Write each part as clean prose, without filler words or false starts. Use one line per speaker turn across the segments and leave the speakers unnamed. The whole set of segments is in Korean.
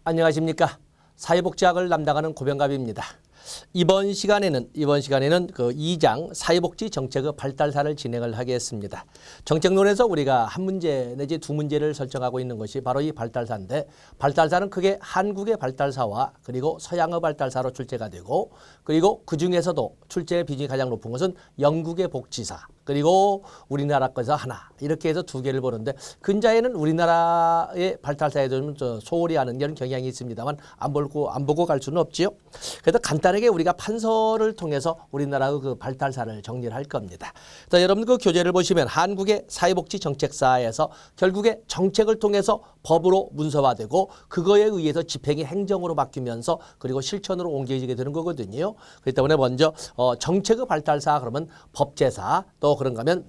안녕하십니까. 사회복지학을 담당하는 고병갑입니다. 이번 시간에는 그 2장 사회복지 정책의 발달사를 진행을 하겠습니다. 정책론에서 우리가 한 문제 내지 두 문제를 설정하고 있는 것이 바로 이 발달사인데, 발달사는 크게 한국의 발달사와 그리고 서양의 발달사로 출제가 되고, 그리고 그중에서도 출제 비중이 가장 높은 것은 영국의 복지사, 그리고 우리나라 거에서 하나, 이렇게 해서 두 개를 보는데, 근자에는 우리나라의 발달사에 좀 소홀히 하는 그런 경향이 있습니다만 안 보고 갈 수는 없지요. 그래서 간단하게 우리가 판서를 통해서 우리나라의 그 발달사를 정리를 할 겁니다. 자, 여러분 그 교재를 보시면 한국의 사회복지 정책사에서 결국에 정책을 통해서 법으로 문서화되고 그거에 의해서 집행이 행정으로 바뀌면서 그리고 실천으로 옮겨지게 되는 거거든요. 그렇기 때문에 먼저 정책의 발달사 그러면 법제사, 또 그런가 하면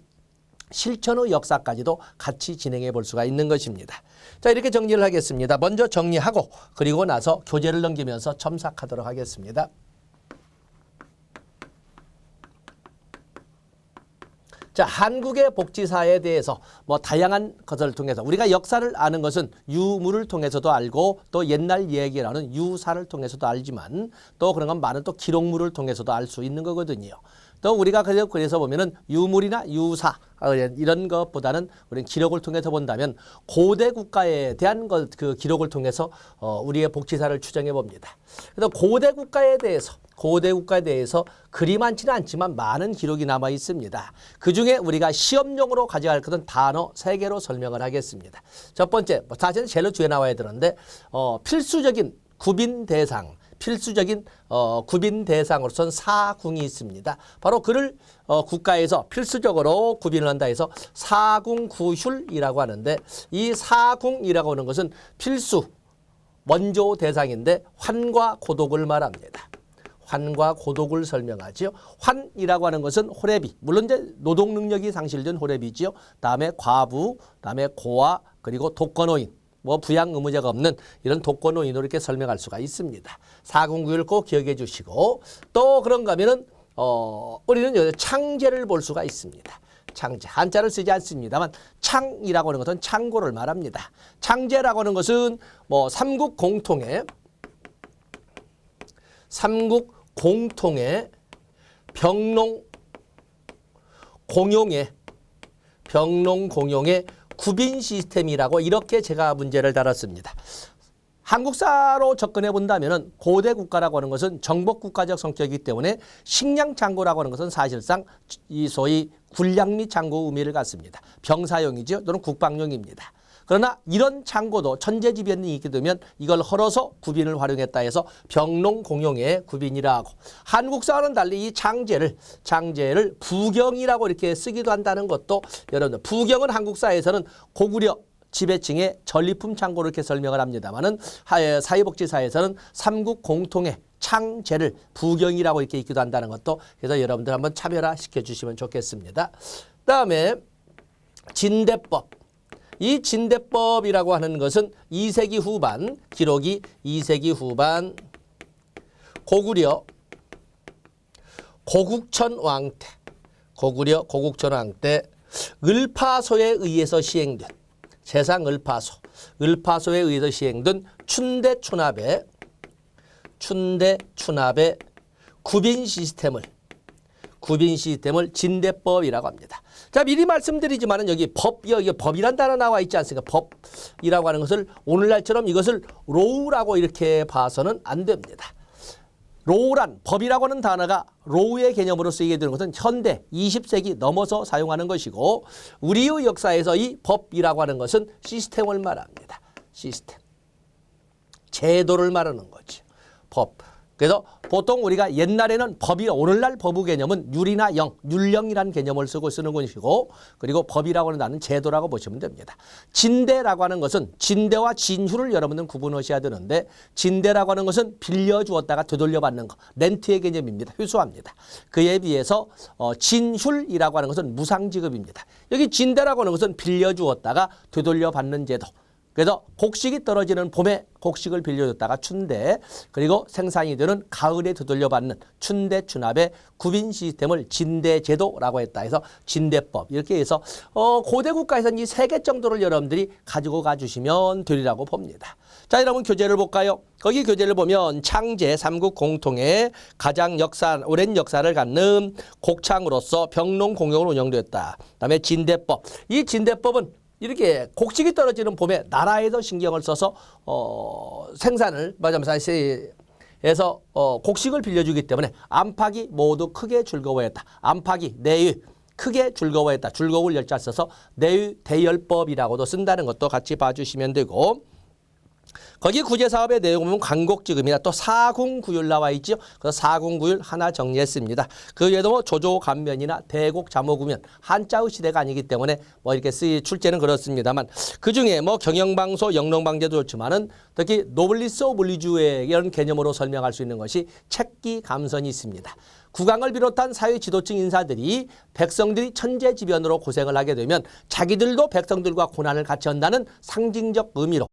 실천의 역사까지도 같이 진행해 볼 수가 있는 것입니다. 자, 이렇게 정리를 하겠습니다. 먼저 정리하고 그리고 나서 교재를 넘기면서 첨삭하도록 하겠습니다. 자, 한국의 복지사에 대해서 다양한 것을 통해서 우리가 역사를 아는 것은 유물을 통해서도 알고 또 옛날 얘기라는 유사를 통해서도 알지만 또 그런 건 많은 또 기록물을 통해서도 알 수 있는 거거든요. 또 우리가 그래서 보면은 유물이나 유사 이런 것보다는 우리는 기록을 통해서 본다면 고대 국가에 대한 그 기록을 통해서 우리의 복지사를 추정해 봅니다. 그래서 고대 국가에 대해서 그리 많지는 않지만 많은 기록이 남아 있습니다. 그중에 우리가 시험용으로 가져갈 것은 단어 3개로 설명을 하겠습니다. 첫 번째, 사실은 제일 뒤에 나와야 되는데 필수적인 구빈 대상으로서는 사궁이 있습니다. 바로 그를 국가에서 필수적으로 구빈을 한다 해서 사궁구휼이라고 하는데, 이 사궁이라고 하는 것은 필수 원조 대상인데 환과 고독을 말합니다. 환과 고독을 설명하지요. 환이라고 하는 것은 호래비, 물론 이제 노동 능력이 상실된 호래비지요. 다음에 과부, 다음에 고아, 그리고 독거노인, 부양 의무자가 없는 이런 독거노인으로 이렇게 설명할 수가 있습니다. 사궁구휼 꼭 기억해 주시고, 또 그런가 하면은 우리는 창제를 볼 수가 있습니다. 창제, 한자를 쓰지 않습니다만 창이라고 하는 것은 창고를 말합니다. 창제라고 하는 것은 삼국 공통의 병농 공용의 구빈 시스템이라고 이렇게 제가 문제를 달았습니다. 한국사로 접근해 본다면 고대 국가라고 하는 것은 정복국가적 성격이기 때문에 식량창고라고 하는 것은 사실상 이 소위 군량 및 창고 의미를 갖습니다. 병사용이죠. 또는 국방용입니다. 그러나 이런 창고도 천재지변이 있게 되면 이걸 헐어서 구빈을 활용했다 해서 병농 공용의 구빈이라 하고, 한국사와는 달리 이 창제를 부경이라고 이렇게 쓰기도 한다는 것도, 여러분들 부경은 한국사에서는 고구려 지배층의 전리품 창고로 이렇게 설명을 합니다만은 사회복지사에서는 삼국 공통의 창제를 부경이라고 이렇게 읽기도 한다는 것도, 그래서 여러분들 한번 차별화시켜 주시면 좋겠습니다. 그다음에 진대법. 이 진대법이라고 하는 것은 2세기 후반, 기록이 2세기 후반 고구려 고국천 왕 때 을파소에 의해서 시행된 세상 을파소에 의해서 시행된 춘대춘합의 구빈 시스템을 진대법이라고 합니다. 자, 미리 말씀드리지만은 여기 법이란 단어 나와 있지 않습니까? 법이라고 하는 것을 오늘날처럼 이것을 로우라고 이렇게 봐서는 안 됩니다. 법이라고 하는 단어가 로우의 개념으로 쓰이게 되는 것은 현대 20세기 넘어서 사용하는 것이고, 우리의 역사에서 이 법이라고 하는 것은 시스템을 말합니다. 시스템. 제도를 말하는 거죠. 법. 그래서 보통 우리가 옛날에는 오늘날 법의 개념은 율이나 율령이라는 개념을 쓰는 것이고, 그리고 법이라고 하는 단어는 제도라고 보시면 됩니다. 진대라고 하는 것은 진대와 진휴를 여러분들은 구분하셔야 되는데, 진대라고 하는 것은 빌려주었다가 되돌려받는 것, 렌트의 개념입니다. 회수합니다. 그에 비해서 진휴이라고 하는 것은 무상지급입니다. 여기 진대라고 하는 것은 빌려주었다가 되돌려받는 제도. 그래서 곡식이 떨어지는 봄에 곡식을 빌려줬다가 춘대, 그리고 생산이 되는 가을에 되돌려받는 춘대 춘합의 구빈 시스템을 진대제도라고 했다 해서 진대법, 이렇게 해서 고대 국가에서는 이 세 개 정도를 여러분들이 가지고 가주시면 되리라고 봅니다. 자, 여러분 교재를 볼까요? 거기 교재를 보면 창제 삼국 공통의 가장 오랜 역사를 갖는 곡창으로서 병농공용으로 운영되었다. 그다음에 진대법. 이 진대법은 이렇게 곡식이 떨어지는 봄에 나라에서 신경을 써서 생산을 해서 곡식을 빌려주기 때문에 안팎이 모두 크게 즐거워했다. 안팎이 내유 크게 즐거워했다. 즐거울 열자 써서 내유 대열법이라고도 쓴다는 것도 같이 봐주시면 되고, 거기 구제사업의 내용 보면 광곡지금이나 또 사궁구율 나와 있죠. 그래서 사궁구율 하나 정리했습니다. 그 외에도 뭐 조조간면이나 대곡자모구면 한자의 시대가 아니기 때문에 뭐 이렇게 출제는 그렇습니다만, 그중에 뭐 경영방소, 영농방제도 좋지만은 특히 노블리스 오블리주의 이런 개념으로 설명할 수 있는 것이 책기 감선이 있습니다. 국왕을 비롯한 사회 지도층 인사들이 백성들이 천재지변으로 고생을 하게 되면 자기들도 백성들과 고난을 같이 한다는 상징적 의미로